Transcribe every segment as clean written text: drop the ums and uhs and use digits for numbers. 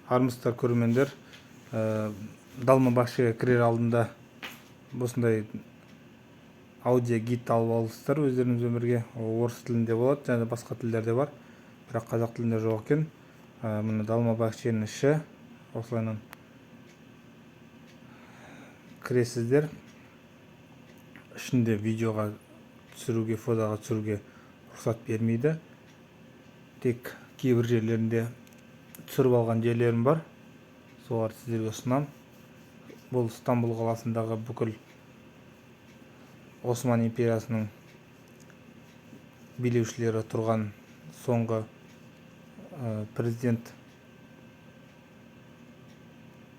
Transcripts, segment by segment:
Армысыздар көрермендер. Далма бақшаға кірер алдында осындай аудио гид алып алыңыздар өздеріңізбен бірге. Орыс тілінде болады, және басқа тілдерде бар, бірақ қазақ тілінде жоқ екен. Мына далма бақшаның іші осылайынан кіресіздер. Ішінде видеоға түсіруге, фотоға түсіруге рұқсат бермейді. Тек кейбір жерлерінде түсіріп алған жерлерім бар. Солар сіздерге ұсынам. Бұл Стамбул қаласындағы бүкіл Осман империясының билеушілері тұрған соңғы президент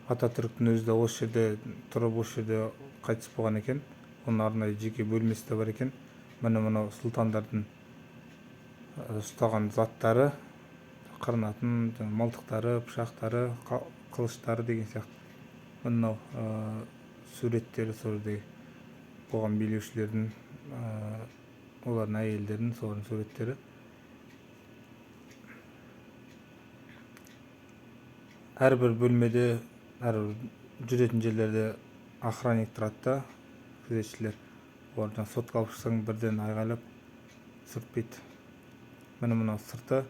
Ататүріктің өзі де осы жерде тұрып, осы жерде қайтыс болған екен. Оның арнайы жеке бөлмесі де бар екен. Мынау сұлтандардың ұстаған заттары, қырынатын мылтықтары, пышақтары, қылыштары деген сияқты. Мынау суреттері солардай болған билеушілердің, олардың әйелдерінің солардың суреттері. Әрбір бөлмеде, әрбір жүретін жерлерде охранник тұрады да, күзетшілер. Олардан сотқа алып шықсаң бірден айғайлап сыртпайды. Мынау сырты.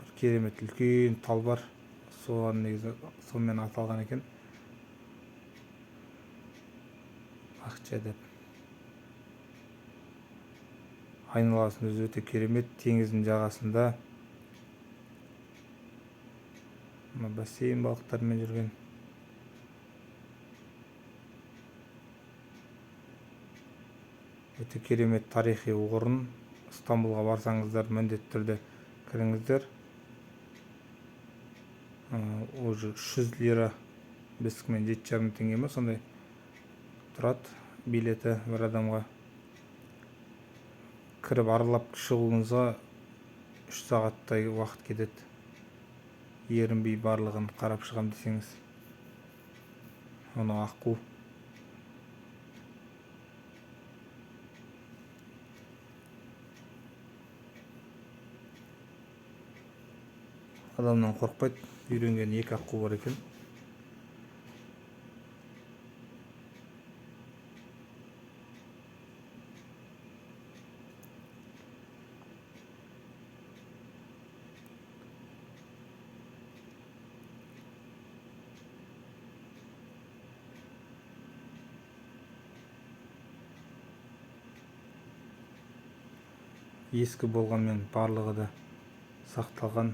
Бір керемет үлкен тал бар. Соған негізі сонымен аталған екен. Бақша деп. Айналасын өзі өте керемет, теңіздің жағасында. Бассейн балықтармен жүрген. Өте керемет тарихи орын. Стамбулға барсаңыздар, міндетті түрде кіріңіздер. Уже 300 лира, бескімен 7,5 теңге ме сондай тұрады билеті бір адамға. Кіріп аралап шығуыңызға 3 сағаттай уақыт кетеді. Ерінбей барлығын қарап шығам десеңіз. Оны аққу. Адамнан қорқпайды, үйренген 2 аққу бар екен. Ескі болғанмен барлығы да сақталған.